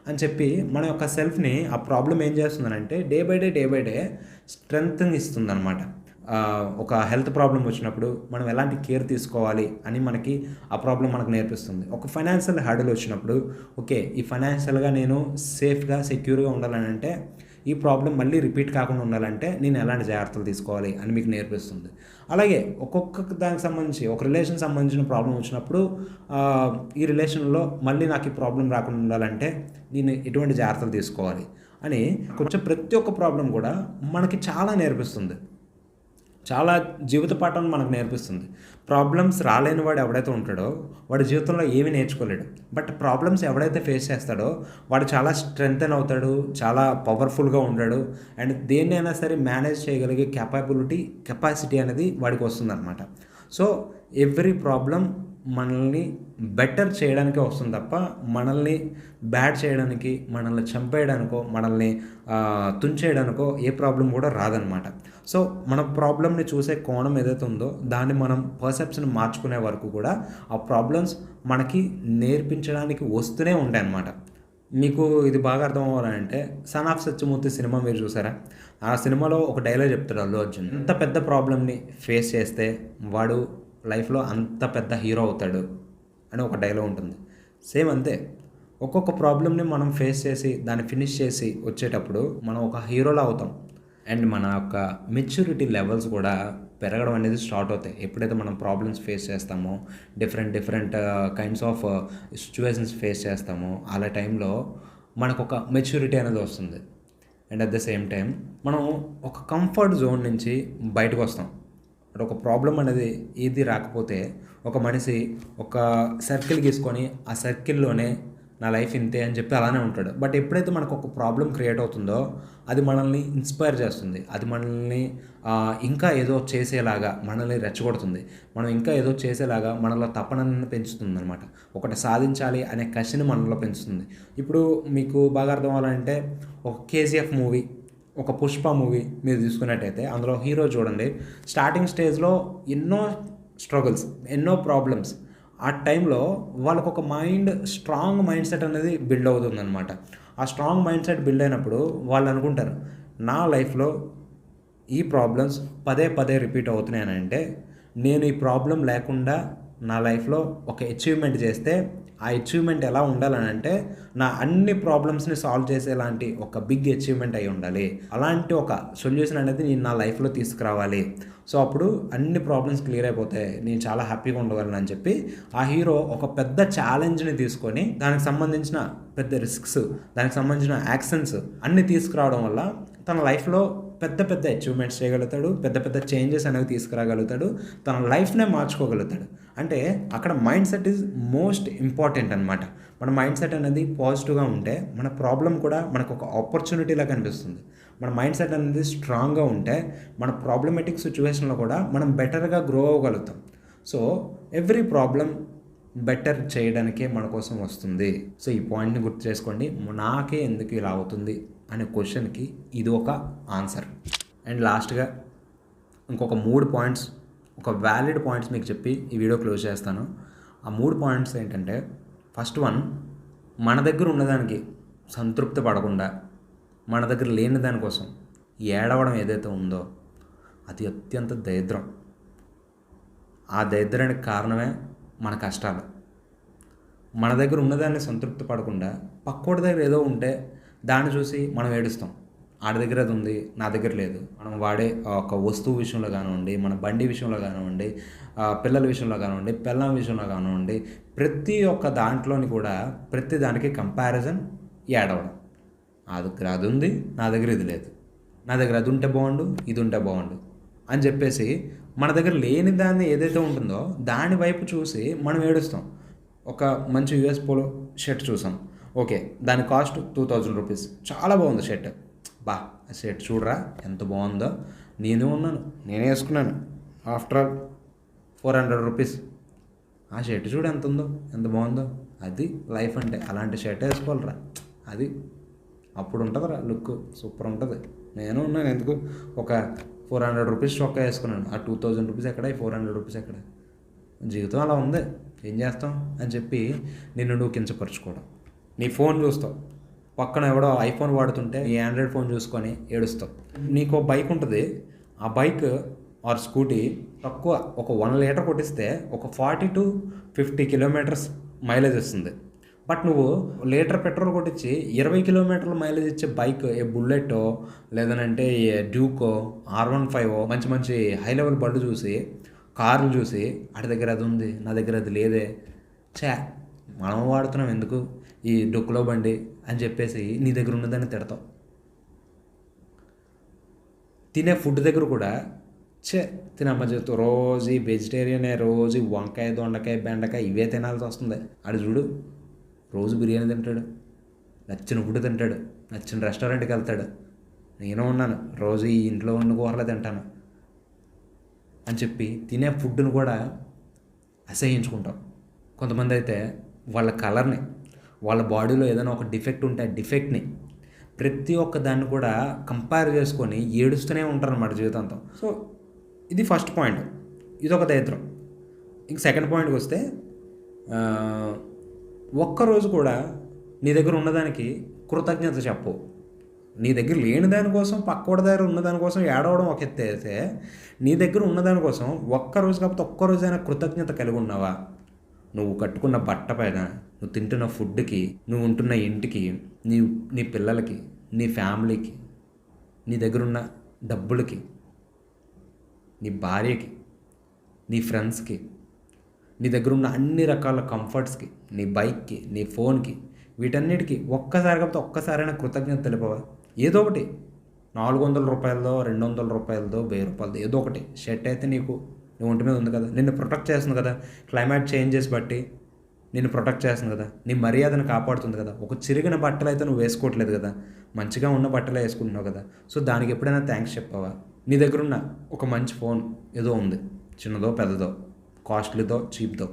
అని చెప్పి మన యొక్క సెల్ఫ్ని ఆ ప్రాబ్లం ఏం చేస్తుందనంటే డే బై డే స్ట్రెంగ్త్ని ఇస్తుందన్నమాట. ఒక హెల్త్ ప్రాబ్లం వచ్చినప్పుడు మనం ఎలాంటి కేర్ తీసుకోవాలి అని మనకి ఆ ప్రాబ్లం మనకు నేర్పిస్తుంది. ఒక ఫైనాన్షియల్ హర్డిల్ వచ్చినప్పుడు ఓకే ఈ ఫైనాన్షియల్గా నేను సేఫ్గా సెక్యూర్గా ఉండాలని అంటే, ఈ ప్రాబ్లం మళ్ళీ రిపీట్ కాకుండా ఉండాలంటే నేను ఎలాంటి జాగ్రత్తలు తీసుకోవాలి అని మీకు నేర్పిస్తుంది. అలాగే ఒక్కొక్క దానికి సంబంధించి ఒక రిలేషన్ సంబంధించిన ప్రాబ్లం వచ్చినప్పుడు ఈ రిలేషన్లో మళ్ళీ నాకు ఈ ప్రాబ్లం రాకుండా ఉండాలంటే నేను ఎటువంటి జాగ్రత్తలు తీసుకోవాలి అని కొంచెం ప్రతి ఒక్క ప్రాబ్లం కూడా మనకి చాలా నేర్పిస్తుంది, చాలా జీవిత పాఠం మనకు నేర్పిస్తుంది. ప్రాబ్లమ్స్ రాలేని వాడు ఎవడైతే ఉంటాడో వాడి జీవితంలో ఏమీ నేర్చుకోలేడు. బట్ ప్రాబ్లమ్స్ ఎవడైతే ఫేస్ చేస్తాడో వాడు చాలా స్ట్రెంగ్తన్ అవుతాడు, చాలా పవర్ఫుల్గా ఉంటాడు, అండ్ దేన్నైనా సరే మేనేజ్ చేయగలిగే కెపాసిటీ అనేది వాడికి వస్తుందన్నమాట. సో ఎవ్రీ ప్రాబ్లం మనల్ని బెటర్ చేయడానికే వస్తుంది తప్ప మనల్ని బ్యాడ్ చేయడానికి, మనల్ని చంపేయడానికో, మనల్ని తుంచేయడానికో ఏ ప్రాబ్లం కూడా రాదనమాట. సో మన ప్రాబ్లమ్ని చూసే కోణం ఏదైతే ఉందో దాన్ని మనం పర్సెప్షన్ మార్చుకునే వరకు కూడా ఆ ప్రాబ్లమ్స్ మనకి నేర్పించడానికి వస్తూనే ఉంటాయన్నమాట. మీకు ఇది బాగా అర్థం అవ్వాలంటే 'సన్ ఆఫ్ సత్యమూర్తి' సినిమా మీరు చూసారా? ఆ సినిమాలో ఒక డైలాగ్ చెప్తాడు అల్లు అర్జున్. ఎంత పెద్ద ప్రాబ్లమ్‌ని ఫేస్ చేస్తే వాడు లైఫ్‌లో అంత పెద్ద హీరో అవుతాడు అని ఒక డైలాగ్ ఉంటుంది. సేమ్ అంతే. ఒక్కొక్క ప్రాబ్లమ్‌ని మనం ఫేస్ చేసి దాన్ని ఫినిష్ చేసి వచ్చేటప్పుడు మనం ఒక హీరోలా అవుతాం. అండ్ మన యొక్క మెచ్యూరిటీ లెవెల్స్ కూడా పెరగడం అనేది స్టార్ట్ అవుతాయి. ఎప్పుడైతే మనం ప్రాబ్లమ్స్ ఫేస్ చేస్తామో, different kinds of situations face చేస్తామో, అలా టైంలో మనకొక మెచ్యూరిటీ అనేది వస్తుంది. And at the same time మనం ఒక కంఫర్ట్ జోన్ నుంచి బయటకు వస్తాం. అంటే ఒక ప్రాబ్లం అనేది ఏది రాకపోతే ఒక మనిషి ఒక సర్కిల్ గీసుకొని ఆ సర్కిల్లోనే నా లైఫ్ ఇంతే అని చెప్పి అలానే ఉంటాడు. బట్ ఎప్పుడైతే మనకు ఒక ప్రాబ్లం క్రియేట్ అవుతుందో అది మనల్ని ఇన్స్పైర్ చేస్తుంది. అది మనల్ని ఇంకా ఏదో చేసేలాగా మనల్ని రెచ్చగొడుతుంది. మనం ఇంకా ఏదో చేసేలాగా మనలో తపనను పెంచుతుంది అనమాట. ఒకటి సాధించాలి అనే కసిని మనలో పెంచుతుంది. ఇప్పుడు మీకు బాగా అర్థం అవ్వాలంటే ఒక 'కేజీఎఫ్' మూవీ, ఒక 'పుష్ప' మూవీ మీరు తీసుకున్నట్టయితే అందులో హీరో చూడండి, స్టార్టింగ్ స్టేజ్లో ఎన్నో స్ట్రగుల్స్, ఎన్నో ప్రాబ్లమ్స్. ఆ టైంలో వాళ్ళకొక స్ట్రాంగ్ మైండ్ సెట్ అనేది బిల్డ్ అవుతుందన్నమాట. ఆ స్ట్రాంగ్ మైండ్ సెట్ బిల్డ్ అయినప్పుడు వాళ్ళు అనుకుంటారు, నా లైఫ్లో ఈ ప్రాబ్లమ్స్ పదే పదే రిపీట్ అవుతున్నాయని అంటే నేను ఈ ప్రాబ్లం లేకుండా నా లైఫ్లో ఒక అచీవ్మెంట్ చేస్తే ఆ అచీవ్మెంట్ ఎలా ఉండాలని అంటే నా అన్ని ప్రాబ్లమ్స్ని సాల్వ్ చేసేలాంటి ఒక బిగ్ అచీవ్మెంట్ అయి ఉండాలి. అలాంటి ఒక సొల్యూషన్ అనేది నేను నా లైఫ్లో తీసుకురావాలి. సో అప్పుడు అన్ని ప్రాబ్లమ్స్ క్లియర్ అయిపోతాయి, నేను చాలా హ్యాపీగా ఉండగలను అని చెప్పి ఆ హీరో ఒక పెద్ద ఛాలెంజ్ని తీసుకొని దానికి సంబంధించిన పెద్ద రిస్క్స్, దానికి సంబంధించిన యాక్షన్స్ అన్నీ తీసుకురావడం వల్ల తన లైఫ్లో పెద్ద పెద్ద అచీవ్మెంట్స్ చేయగలుగుతాడు, పెద్ద పెద్ద చేంజెస్ అనేవి తీసుకురాగలుగుతాడు, తన లైఫ్నే మార్చుకోగలుగుతాడు. అంటే అక్కడ mind set is most important అనమాట. మన మైండ్ సెట్ అనేది పాజిటివ్గా ఉంటే మన ప్రాబ్లం కూడా మనకు ఒక ఆపర్చునిటీలా కనిపిస్తుంది. మన మైండ్ సెట్ అనేది స్ట్రాంగ్గా ఉంటే మన ప్రాబ్లమేటిక్ సిచ్యువేషన్లో కూడా మనం బెటర్గా గ్రో అవ్వగలుగుతాం. సో ఎవ్రీ ప్రాబ్లం బెటర్ చేయడానికే మన కోసం వస్తుంది. సో ఈ పాయింట్ని గుర్తు చేసుకోండి. నాకే ఎందుకు ఇలా అవుతుంది అనే క్వశ్చన్కి ఇది ఒక ఆన్సర్. అండ్ లాస్ట్గా ఇంకొక 3 పాయింట్స్, ఒక వ్యాలిడ్ పాయింట్స్ మీకు చెప్పి ఈ వీడియో క్లోజ్ చేస్తాను. ఆ 3 పాయింట్స్ ఏంటంటే, ఫస్ట్ వన్, మన దగ్గర ఉన్నదానికి సంతృప్తి పడకుండా మన దగ్గర లేని దానికోసం ఏడవడం ఏదైతే ఉందో అది అత్యంత దరిద్రం. ఆ దరిద్రానికి కారణమే మన కష్టాలు. మన దగ్గర ఉన్నదాన్ని సంతృప్తి పడకుండా పక్కోడి దగ్గర ఏదో ఉంటే దాన్ని చూసి మనం ఏడుస్తాం. ఆడి దగ్గర అది ఉంది, నా దగ్గర లేదు. మనం వాడే ఒక వస్తువు విషయంలో కానివ్వండి, మన బండి విషయంలో కానివ్వండి, పిల్లల విషయంలో కానివ్వండి, పెళ్ళాం విషయంలో కానివ్వండి, ప్రతి ఒక్క దాంట్లోని కూడా ప్రతి దానికి కంపారిజన్ ఏడవడం. నా దగ్గర అది ఉంది, నా దగ్గర ఇది లేదు, నా దగ్గర అది ఉంటే బాగుండు, ఇది ఉంటే బాగుండు అని చెప్పేసి మన దగ్గర లేని దాన్ని ఏదైతే ఉంటుందో దాని వైపు చూసి మనం ఏడుస్తాం. ఒక మంచి యూఎస్ పోలో షర్ట్ చూసాం, ఓకే దాని కాస్ట్ 2000 రూపీస్, చాలా బాగుంది షర్ట్. బా ఆ షర్ట్ చూడరా ఎంత బాగుందో, నేనే వేసుకున్నాను, ఆఫ్టర్ ఆల్ 400 రూపీస్. ఆ షర్ట్ చూడు ఎంత ఉందో, ఎంత బాగుందో. అది లైఫ్ అంటే, అలాంటి షర్ట్ వేసుకోవాలరా, అది అప్పుడు ఉంటుందిరా లుక్, సూపర్ ఉంటుంది. నేను ఉన్నాను ఎందుకు, ఒక 400 రూపీస్ చొక్కా వేసుకున్నాను, ఆ 2000 రూపీస్ ఎక్కడ, 400 రూపీస్ ఎక్కడ. జీవితం అలా ఉంది, ఏం చేస్తాం అని చెప్పి నిన్ను నువ్వు కించపరుచుకోవడం. నీ ఫోన్ చూస్తావు, పక్కన ఎవడో ఐఫోన్ వాడుతుంటే నీ ఆండ్రాయిడ్ ఫోన్ చూసుకొని ఏడుస్తావు. నీకు బైక్ ఉంటుంది, ఆ బైక్ ఆర్ స్కూటీ తక్కువ ఒక 1 లీటర్ కొట్టిస్తే ఒక 40 to 50 కిలోమీటర్స్ మైలేజ్ వస్తుంది. బట్ నువ్వు లీటర్ పెట్రోల్ కొట్టించి 20 కిలోమీటర్ల మైలేజ్ ఇచ్చే బైక్, ఏ బుల్లెట్టో లేదనంటే ఏ డ్యూకో, R15 మంచి మంచి హై లెవెల్ బళ్ళు చూసి, కార్లు చూసి, వాడి దగ్గర అది ఉంది, నా దగ్గర అది లేదే, మనం వాడుతున్నాం ఎందుకు ఈ డొక్కులో బండి అని చెప్పేసి నీ దగ్గర ఉన్నదాన్ని తిడతావు. తినే ఫుడ్ దగ్గర కూడా తినమ్మ చేస్తూ రోజు వెజిటేరియనే, రోజు వంకాయ, దొండకాయ, బెండకాయ ఇవే తినాల్సి వస్తుంది. ఆడు చూడు రోజు బిర్యానీ తింటాడు, నచ్చిన ఫుడ్ తింటాడు, నచ్చిన రెస్టారెంట్కి వెళ్తాడు. నేను ఉన్నాను రోజు ఈ ఇంట్లో ఉన్న కూరలే తింటాను అని చెప్పి తినే ఫుడ్ని కూడా అసహ్యించుకుంటాం. కొంతమంది అయితే వాళ్ళ కలర్ని, వాళ్ళ బాడీలో ఏదైనా ఒక డిఫెక్ట్ ఉంటే ఆ డిఫెక్ట్ని ప్రతి ఒక్క దాన్ని కూడా కంపేర్ చేసుకొని ఏడుస్తూనే ఉంటారన్నమాట జీవితాంతం. సో ఇది ఫస్ట్ పాయింట్, ఇదొక దరిద్రం. ఇంక సెకండ్ పాయింట్కి వస్తే ఒక్కరోజు కూడా నీ దగ్గర ఉన్నదానికి కృతజ్ఞత చెప్పవు. నీ దగ్గర లేని దానికోసం పక్కోడి దగ్గర ఉన్నదానికోసం ఏడవడం ఒక ఎత్తు అయితే, నీ దగ్గర ఉన్నదానికోసం ఒక్కరోజు కాకపోతే ఒక్కరోజైనా కృతజ్ఞత కలిగి ఉన్నావా? నువ్వు కట్టుకున్న బట్ట పైన, నువ్వు తింటున్న ఫుడ్కి, నువ్వు ఉంటున్న ఇంటికి, నీ నీ పిల్లలకి, నీ ఫ్యామిలీకి, నీ దగ్గరున్న డబ్బులకి, నీ భార్యకి, నీ ఫ్రెండ్స్కి, నీ దగ్గరున్న అన్ని రకాల కంఫర్ట్స్కి, నీ బైక్కి, నీ ఫోన్కి, వీటన్నిటికీ ఒక్కసారి కాకపోతే ఒక్కసారైనా కృతజ్ఞత తెలిపవా? ఏదో ఒకటి, 400 రూపాయలదో, 200 రూపాయలదో, 1000 రూపాయలదో ఏదో ఒకటి షర్ట్ అయితే నీకు నీ ఒంటి మీద ఉంది కదా, నిన్ను ప్రొటెక్ట్ చేస్తుంది కదా, క్లైమేట్ చేంజెస్ బట్టి నిన్ను ప్రొటెక్ట్ చేస్తుంది కదా, నీ మర్యాదను కాపాడుతుంది కదా. ఒక చిరిగిన బట్టలు అయితే నువ్వు వేసుకోవట్లేదు కదా, మంచిగా ఉన్న బట్టలే వేసుకుంటున్నావు కదా. సో దానికి ఎప్పుడైనా థ్యాంక్స్ చెప్పావా? నీ దగ్గర ఉన్న ఒక మంచి ఫోన్ ఏదో ఉంది, చిన్నదో పెద్దదో, కాస్ట్లీదో చీప్దో,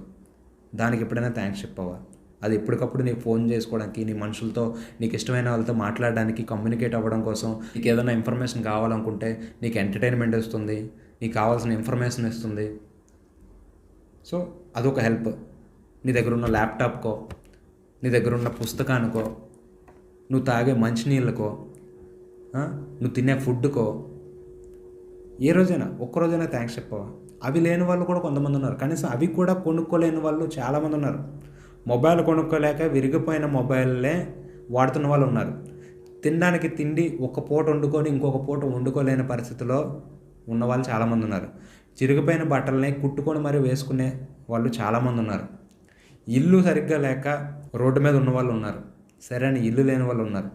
దానికి ఎప్పుడైనా థ్యాంక్స్ చెప్పావా? అది ఎప్పటికప్పుడు నీకు ఫోన్ చేసుకోవడానికి, నీ మనుషులతో, నీకు ఇష్టమైన వాళ్ళతో మాట్లాడడానికి, కమ్యూనికేట్ అవ్వడం కోసం, నీకు ఏదైనా ఇన్ఫర్మేషన్ కావాలనుకుంటే నీకు ఎంటర్టైన్మెంట్ ఇస్తుంది, నీకు కావాల్సిన ఇన్ఫర్మేషన్ ఇస్తుంది. సో అదొక హెల్ప్. నీ దగ్గర ఉన్న ల్యాప్టాప్కో, నీ దగ్గర ఉన్న పుస్తకానికో, నువ్వు తాగే మంచినీళ్ళకో, నువ్వు తినే ఫుడ్కో ఏ రోజైనా ఒక్కరోజైనా థ్యాంక్స్ చెప్పావా? అవి లేని వాళ్ళు కూడా కొంతమంది ఉన్నారు. కనీసం అవి కూడా కొనుక్కోలేని వాళ్ళు చాలామంది ఉన్నారు. మొబైల్ కొనుక్కోలేక విరిగిపోయిన మొబైల్లే వాడుతున్న వాళ్ళు ఉన్నారు. తినడానికి తిండి ఒక పూట వండుకొని ఇంకొక పూట వండుకోలేని పరిస్థితిలో ఉన్నవాళ్ళు చాలామంది ఉన్నారు. చిరిగిపోయిన బట్టలని కుట్టుకొని మరీ వేసుకునే వాళ్ళు చాలామంది ఉన్నారు. ఇల్లు సరిగ్గా లేక రోడ్డు మీద ఉన్న వాళ్ళు ఉన్నారు. సరైన ఇల్లు లేని వాళ్ళు ఉన్నారు.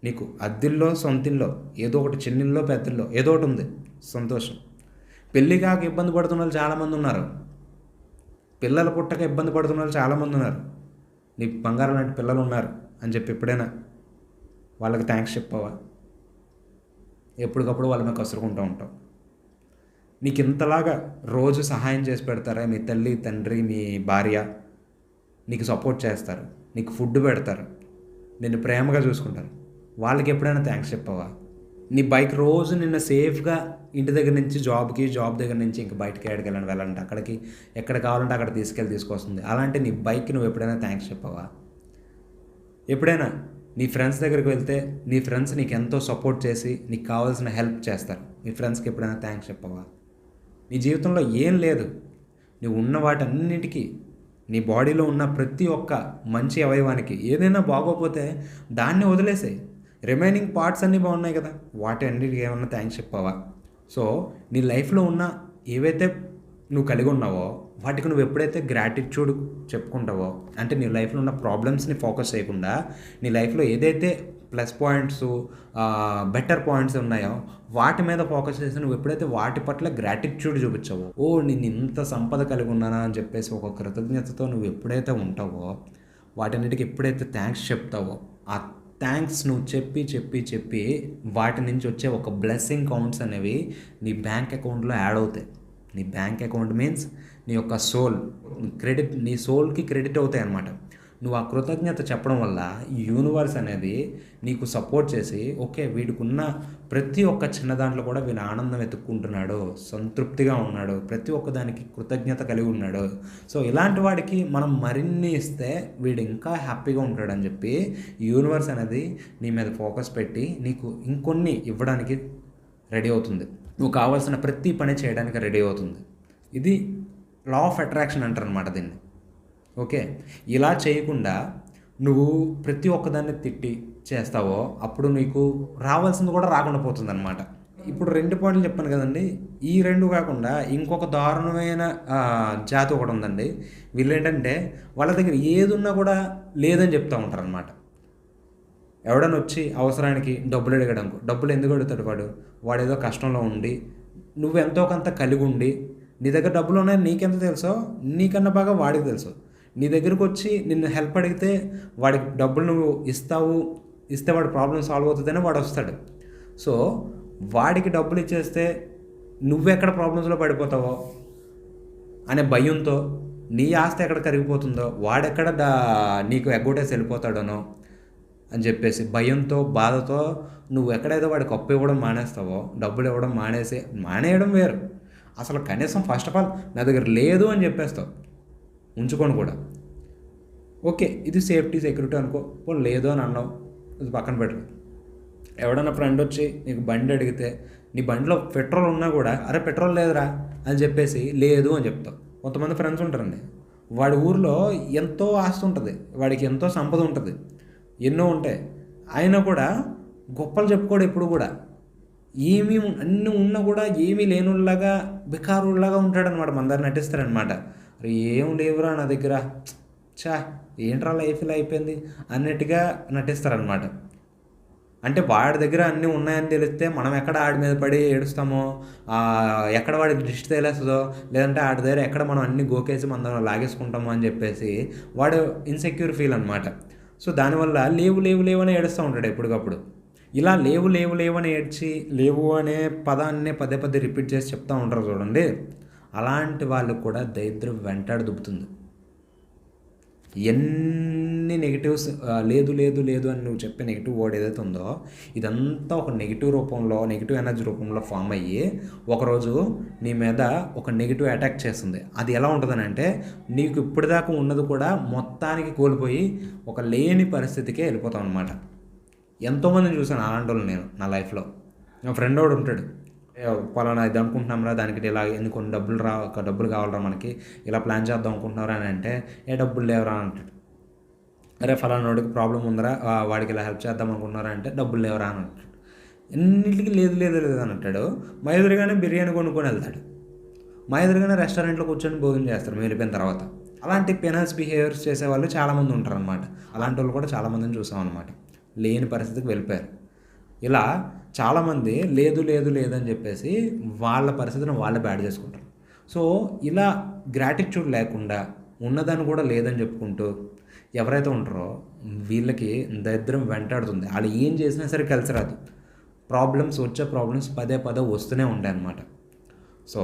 నీకు అద్దిల్లో సొంతిల్లో ఏదో ఒకటి, చిన్నిల్లో పెద్దిల్లో ఏదో ఒకటి ఉంది, సంతోషం. పెళ్ళి కాక ఇబ్బంది పడుతున్న వాళ్ళు చాలామంది ఉన్నారు. పిల్లలు పుట్టక ఇబ్బంది పడుతున్న వాళ్ళు చాలామంది ఉన్నారు. నీ బంగారం లాంటి పిల్లలు ఉన్నారు అని చెప్పి ఎప్పుడైనా వాళ్ళకి థ్యాంక్స్ చెప్పావా? ఎప్పటికప్పుడు వాళ్ళ మీద కసురుకుంటూ ఉంటావు. నీకు ఇంతలాగా రోజు సహాయం చేసి పెడతారా మీ తల్లి, తండ్రి, మీ భార్య? నీకు సపోర్ట్ చేస్తారు, నీకు ఫుడ్ పెడతారు, నిన్ను ప్రేమగా చూసుకుంటారు. వాళ్ళకి ఎప్పుడైనా థ్యాంక్స్ చెప్పావా? నీ బైక్ రోజు నిన్ను సేఫ్గా ఇంటి దగ్గర నుంచి జాబ్కి, జాబ్ దగ్గర నుంచి ఇంక బయటకి వెళ్ళాలంటే అక్కడికి, ఎక్కడ కావాలంటే అక్కడ తీసుకొస్తుంది. అలాంటి నీ బైక్కి నువ్వు ఎప్పుడైనా థ్యాంక్స్ చెప్పావా? ఎప్పుడైనా నీ ఫ్రెండ్స్ దగ్గరికి వెళ్తే నీ ఫ్రెండ్స్ నీకు ఎంతో సపోర్ట్ చేసి నీకు కావాల్సిన హెల్ప్ చేస్తారు. నీ ఫ్రెండ్స్కి ఎప్పుడైనా థ్యాంక్స్ చెప్పావా? నీ జీవితంలో ఏం లేదు, నువ్వు ఉన్న వాటన్నిటికీ, నీ బాడీలో ఉన్న ప్రతి ఒక్క మంచి అవయవానికి ఏదైనా బాగోపోతే దాన్ని వదిలేసాయి. రిమైనింగ్ పార్ట్స్ అన్నీ బాగున్నాయి కదా, వాటి అన్నిటికీ ఏమన్నా థ్యాంక్స్ చెప్పావా? సో నీ లైఫ్లో ఉన్న ఏవైతే నువ్వు కలిగి ఉన్నావో వాటికి నువ్వు ఎప్పుడైతే గ్రాటిట్యూడ్ చెప్పుకుంటావో, అంటే నీ లైఫ్లో ఉన్న ప్రాబ్లమ్స్ని ఫోకస్ చేయకుండా నీ లైఫ్లో ఏదైతే ప్లస్ పాయింట్స్, బెటర్ పాయింట్స్ ఉన్నాయో వాటి మీద ఫోకస్ చేసి నువ్వు ఎప్పుడైతే వాటి పట్ల గ్రాటిట్యూడ్ చూపించావో, నేను ఇంత సంపద కలిగి ఉన్నానా అని చెప్పేసి ఒక కృతజ్ఞతతో నువ్వు ఎప్పుడైతే ఉంటావో, వాటన్నిటికి ఎప్పుడైతే థ్యాంక్స్ చెప్తావో, ఆ థ్యాంక్స్ నువ్వు చెప్పి వాటి నుంచి వచ్చే ఒక బ్లెస్సింగ్ కౌంట్స్ అనేవి నీ బ్యాంక్ అకౌంట్లో యాడ్ అవుతాయి. నీ బ్యాంక్ అకౌంట్ మీన్స్ నీ యొక్క సోల్ క్రెడిట్, నీ సోల్కి క్రెడిట్ అవుతాయి అన్నమాట. నువ్వు ఆ కృతజ్ఞత చెప్పడం వల్ల యూనివర్స్ అనేది నీకు సపోర్ట్ చేసి, ఓకే వీడికి ఉన్న ప్రతి ఒక్క చిన్న దాంట్లో కూడా వీడు ఆనందం వెతుక్కుంటున్నాడు, సంతృప్తిగా ఉన్నాడు, ప్రతి ఒక్క దానికి కృతజ్ఞత కలిగి ఉన్నాడు. సో ఇలాంటి వాడికి మనం మరిన్ని ఇస్తే వీడు ఇంకా హ్యాపీగా ఉంటాడని చెప్పి యూనివర్స్ అనేది నీ మీద ఫోకస్ పెట్టి నీకు ఇంకొన్ని ఇవ్వడానికి రెడీ అవుతుంది. నువ్వు కావాల్సిన ప్రతి పని చేయడానికి రెడీ అవుతుంది. ఇది లా ఆఫ్ అట్రాక్షన్ అంటారు అనమాట దీన్ని. ఓకే, ఇలా చేయకుండా నువ్వు ప్రతి ఒక్కదాన్ని తిట్టి చేస్తావో అప్పుడు నీకు రావాల్సింది కూడా రాకుండా పోతుంది అనమాట. ఇప్పుడు 2 పాయింట్లు చెప్పాను కదండి, ఈ 2 కాకుండా ఇంకొక దారుణమైన జాతి ఒకటి ఉందండి. వీళ్ళు ఏంటంటే వాళ్ళ దగ్గర ఏది ఉన్నా కూడా లేదని చెప్తూ ఉంటారు అనమాట. ఎవడన్నా వచ్చి అవసరానికి డబ్బులు అడగడం, డబ్బులు ఎందుకు అడుగుతాడు వాడు ఏదో కష్టంలో ఉండి, నువ్వు ఎంతో కొంత కలిగి ఉండి, నీ దగ్గర డబ్బులు ఉన్నాయని నీకెంత తెలుసో నీకన్నా బాగా వాడికి తెలుసు. నీ దగ్గరకు వచ్చి నిన్ను హెల్ప్ అడిగితే వాడికి డబ్బులు నువ్వు ఇస్తే వాడి ప్రాబ్లం సాల్వ్ అవుతుందని వాడు వస్తాడు. సో వాడికి డబ్బులు ఇచ్చేస్తే నువ్వెక్కడ ప్రాబ్లమ్స్లో పడిపోతావో అనే భయంతో నీ ఆస్తి ఎక్కడ కరిగిపోతుందో, వాడెక్కడ నీకు ఎగ్గొట్టేసి వెళ్ళిపోతాడనో అని చెప్పేసి భయంతో, బాధతో నువ్వు ఎక్కడైతే వాడికి అప్పు ఇవ్వడం మానేస్తావో, డబ్బులు ఇవ్వడం మానేయడం వేరు. అసలు కనీసం ఫస్ట్ ఆఫ్ ఆల్ నా దగ్గర లేదు అని చెప్పేస్తావు, ఉంచుకొని కూడా. ఓకే, ఇది సేఫ్టీ సెక్యూరిటీ అనుకో, పోనీ లేదు అని అన్నావు, ఇది పక్కన పెట్టు. ఎవడన్నా ఫ్రెండ్ వచ్చి నీకు బండి అడిగితే నీ బండిలో పెట్రోల్ ఉన్నా కూడా అరే పెట్రోల్ లేదురా అని చెప్పేసి లేదు అని చెప్తావు. కొంతమంది ఫ్రెండ్స్ ఉంటారండి, వాడి ఊరిలో ఎంతో ఆస్తి ఉంటుంది, వాడికి ఎంతో సంపద ఉంటుంది, ఎన్నో ఉంటాయి, అయినా కూడా గొప్పలు చెప్పుకోడు ఎప్పుడు కూడా. ఏమీ అన్నీ ఉన్నా కూడా ఏమీ లేనులాగా బికారులాగా ఉంటాడనమాట, మన దగ్గర నటిస్తారనమాట. అరే ఏం లేవురా నా దగ్గర, చా ఏంట్రా లైఫ్ ఇలా అయిపోయింది అన్నట్టుగా నటిస్తారనమాట. అంటే వాడి దగ్గర అన్నీ ఉన్నాయని తెలిస్తే మనం ఎక్కడ ఆడి మీద పడి ఏడుస్తామో, ఎక్కడ వాడికి దృష్టి తేలేస్తుందో, లేదంటే ఆడి దగ్గర ఎక్కడ మనం అన్నీ గోకేసి మనం లాగేసుకుంటామో అని చెప్పేసి వాడు ఇన్సెక్యూర్ ఫీల్ అనమాట. సో దానివల్ల లేవు లేవు లేవు అని ఏడుస్తూ ఉంటాడు ఎప్పటికప్పుడు. ఇలా లేవు లేవు లేవు అని ఏడ్చి లేవు అనే పదాన్నే పదే పదే రిపీట్ చేసి చెప్తూ ఉంటారు చూడండి, అలాంటి వాళ్ళకు కూడా దరిద్రం వెంటాడి దుబ్బుతుంది. ఎన్ని నెగిటివ్స్ లేదు లేదు లేదు అని నువ్వు చెప్పే నెగిటివ్ వర్డ్ ఏదైతే ఉందో, ఇదంతా ఒక నెగిటివ్ రూపంలో, నెగిటివ్ ఎనర్జీ రూపంలో ఫామ్ అయ్యి ఒకరోజు నీ మీద ఒక నెగిటివ్ అటాక్ చేస్తుంది. అది ఎలా ఉంటుందని అంటే, నీకు ఇప్పటిదాకా ఉన్నది కూడా మొత్తానికి కోల్పోయి ఒక లేని పరిస్థితికే వెళ్ళిపోతాం అనమాట. ఎంతోమందిని చూశాను అలాంటి వాళ్ళు నేను నా లైఫ్లో. నా ఫ్రెండ్ వాడు ఉంటాడు, పలానా ఇది అనుకుంటున్నాంరా, దానికి ఇలా కొన్ని డబ్బులు కావాలరా మనకి, ఇలా ప్లాన్ చేద్దాం అనుకుంటున్నారా అని అంటే, ఏ డబ్బులు లేవరా అని అంటాడు. అరే ఫలానా వాడికి ప్రాబ్లం ఉందరా, వాడికి ఇలా హెల్ప్ చేద్దాం అనుకుంటున్నారా అంటే డబ్బులు లేవరా అని అంటాడు. ఎన్నింటికి లేదు లేదు లేదు అని అంటాడు. మా ఎదురుగానే బిర్యానీ కొనుక్కొని వెళ్తాడు, మా ఎదురుగానే రెస్టారెంట్లో కూర్చొని భోజనం చేస్తారు మేము వెళ్ళిపోయిన తర్వాత. అలాంటి పెనల్స్ బిహేవియర్స్ చేసే వాళ్ళు చాలామంది ఉంటారు అనమాట. అలాంటి వాళ్ళు కూడా చాలామందిని చూసాం అనమాట, లేని పరిస్థితికి వెళ్ళిపోయారు. ఇలా చాలామంది లేదు లేదు లేదని చెప్పేసి వాళ్ళ పరిస్థితిని వాళ్ళే బ్యాడ్ చేసుకుంటారు. సో ఇలా గ్రాటిట్యూడ్ లేకుండా ఉన్నదాన్ని కూడా లేదని చెప్పుకుంటూ ఎవరైతే ఉంటారో వీళ్ళకి దరిద్రం వెంటాడుతుంది. వాళ్ళు ఏం చేసినా సరే కలిసి రాదు, ప్రాబ్లమ్స్ పదే వస్తూనే ఉంటాయి అన్నమాట. సో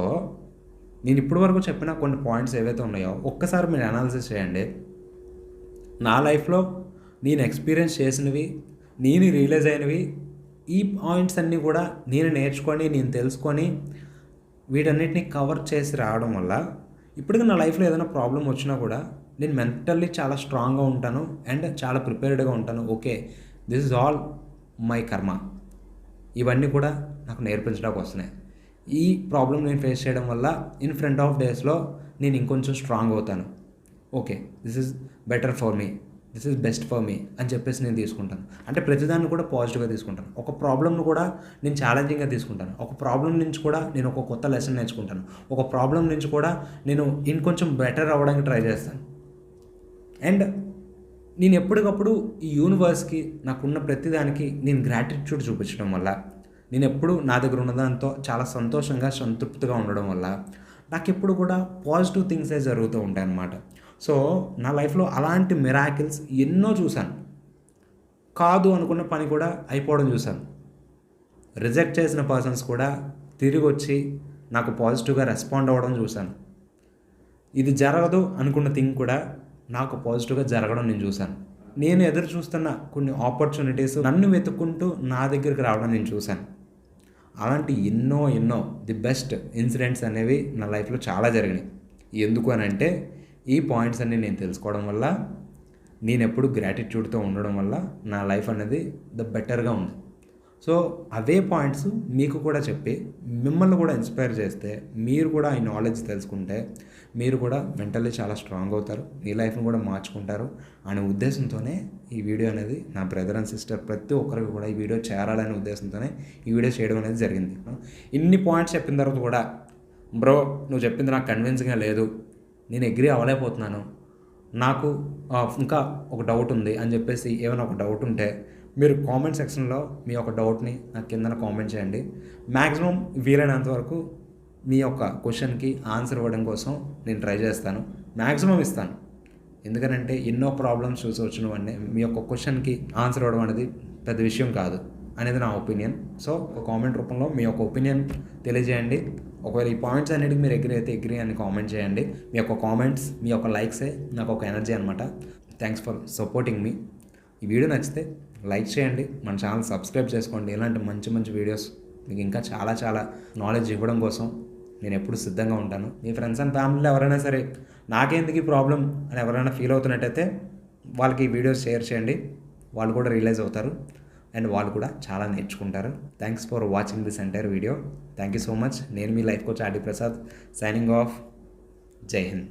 నేను ఇప్పటివరకు చెప్పిన కొన్ని పాయింట్స్ ఏవైతే ఉన్నాయో ఒక్కసారి మీరు అనాలిసిస్ చేయండి. నా లైఫ్లో నేను ఎక్స్పీరియన్స్ చేసినవి, నేను రియలైజ్ అయినవి, ఈ పాయింట్స్ అన్నీ కూడా నేను నేర్చుకొని, నేను తెలుసుకొని వీటన్నిటిని కవర్ చేసి రావడం వల్ల ఇప్పటికీ నా లైఫ్లో ఏదైనా ప్రాబ్లం వచ్చినా కూడా నేను మెంటల్లీ చాలా స్ట్రాంగ్గా ఉంటాను అండ్ చాలా ప్రిపేర్డ్గా ఉంటాను. Okay, this is all my కర్మ. ఇవన్నీ కూడా నాకు నేర్పించడానికి వస్తున్నాయి. ఈ ప్రాబ్లం నేను ఫేస్ చేయడం వల్ల ఇన్ ఫ్రంట్ ఆఫ్ డేస్లో నేను ఇంకొంచెం స్ట్రాంగ్ అవుతాను. Okay, this is better for me, this is best for me అని చెప్పేసి నేను తీసుకుంటాను. అంటే ప్రతిదాన్ని కూడా పాజిటివ్గా తీసుకుంటాను. ఒక ప్రాబ్లమ్ను కూడా నేను ఛాలెంజింగ్గా తీసుకుంటాను. ఒక ప్రాబ్లం నుంచి కూడా నేను ఒక కొత్త లెసన్ నేర్చుకుంటాను. ఒక ప్రాబ్లం నుంచి కూడా నేను ఇంకొంచెం బెటర్ అవ్వడానికి ట్రై చేస్తాను. అండ్ నేను ఎప్పటికప్పుడు ఈ యూనివర్స్కి నాకున్న ప్రతిదానికి నేను గ్రాటిట్యూడ్ చూపించడం వల్ల, నేను ఎప్పుడు నా దగ్గర ఉన్నదాంతో చాలా సంతోషంగా సంతృప్తిగా ఉండడం వల్ల నాకు ఎప్పుడు కూడా పాజిటివ్ థింగ్సే జరుగుతూ ఉంటాయి అన్నమాట. సో నా లైఫ్లో అలాంటి మిరాకిల్స్ ఎన్నో చూశాను. కాదు అనుకున్న పని కూడా అయిపోవడం చూశాను. రిజెక్ట్ చేసిన పర్సన్స్ కూడా తిరిగి వచ్చి నాకు పాజిటివ్గా రెస్పాండ్ అవ్వడం చూశాను. ఇది జరగదు అనుకున్న థింగ్ కూడా నాకు పాజిటివ్గా జరగడం నేను చూశాను. నేను ఎదురు చూస్తున్న కొన్ని ఆపర్చునిటీస్ నన్ను వెతుక్కుంటూ నా దగ్గరికి రావడం నేను చూశాను. అలాంటి ఎన్నో ది బెస్ట్ ఇన్సిడెంట్స్ అనేవి నా లైఫ్లో చాలా జరిగినాయి. ఎందుకు అని అంటే ఈ పాయింట్స్ అన్నీ నేను తెలుసుకోవడం వల్ల, నేను ఎప్పుడు గ్రాటిట్యూడ్తో ఉండడం వల్ల నా లైఫ్ అనేది ద బెటర్గా ఉంది. సో అవే పాయింట్స్ మీకు కూడా చెప్పి మిమ్మల్ని కూడా ఇన్స్పైర్ చేస్తే, మీరు కూడా ఈ నాలెడ్జ్ తెలుసుకుంటే మీరు కూడా మెంటల్లీ చాలా స్ట్రాంగ్ అవుతారు, మీ లైఫ్ని కూడా మార్చుకుంటారు అనే ఉద్దేశంతోనే ఈ వీడియో అనేది, నా బ్రదర్ అండ్ సిస్టర్ ప్రతి ఒక్కరికి కూడా ఈ వీడియో చేరాలనే ఉద్దేశంతోనే ఈ వీడియో చేయడం అనేది జరిగింది. ఇన్ని పాయింట్స్ చెప్పిన తర్వాత కూడా బ్రో నువ్వు చెప్పింది నాకు కన్విన్సింగ్గా లేదు, నేను అగ్రీ అవ్వలేకపోతున్నాను, నాకు ఇంకా ఒక డౌట్ ఉంది అని చెప్పేసి ఏమైనా ఒక డౌట్ ఉంటే మీరు కామెంట్ సెక్షన్లో మీ యొక్క డౌట్ని నాకు కిందన కామెంట్ చేయండి. మ్యాక్సిమం వీలైనంత వరకు మీ యొక్క క్వశ్చన్కి ఆన్సర్ ఇవ్వడం కోసం నేను ట్రై చేస్తాను, మ్యాక్సిమం ఇస్తాను. ఎందుకంటే ఎన్నో ప్రాబ్లమ్స్ చూసి వచ్చినవన్నీ మీ యొక్క క్వశ్చన్కి ఆన్సర్ ఇవ్వడం అనేది పెద్ద విషయం కాదు అనేది నా ఒపీనియన్. సో ఒక కామెంట్ రూపంలో మీ యొక్క ఒపీనియన్ తెలియజేయండి. ఒకవేళ ఈ పాయింట్స్ అన్నిటికి మీరు అగ్రీ అయితే అగ్రీ అని కామెంట్ చేయండి. మీ యొక్క కామెంట్స్, మీ యొక్క లైక్సే నాకు ఒక ఎనర్జీ అనమాట. థ్యాంక్స్ ఫర్ సపోర్టింగ్ మీ. ఈ వీడియో నచ్చితే లైక్ చేయండి, మన ఛానల్ సబ్స్క్రైబ్ చేసుకోండి. ఇలాంటి మంచి మంచి వీడియోస్ మీకు ఇంకా చాలా చాలా నాలెడ్జ్ ఇవ్వడం కోసం నేను ఎప్పుడు సిద్ధంగా ఉంటాను. మీ ఫ్రెండ్స్ అండ్ ఫ్యామిలీలో ఎవరైనా సరే నాకేందుకు ఈ ప్రాబ్లం అని ఎవరైనా ఫీల్ అవుతున్నట్టయితే వాళ్ళకి ఈ వీడియోస్ షేర్ చేయండి. వాళ్ళు కూడా రియలైజ్ అవుతారు అండ్ వాళ్ళు కూడా చాలా నేర్చుకుంటారు. Thanks for watching this entire video. Thank you so much. నేను మీ life coach RD Prasad, signing off. జై హింద్.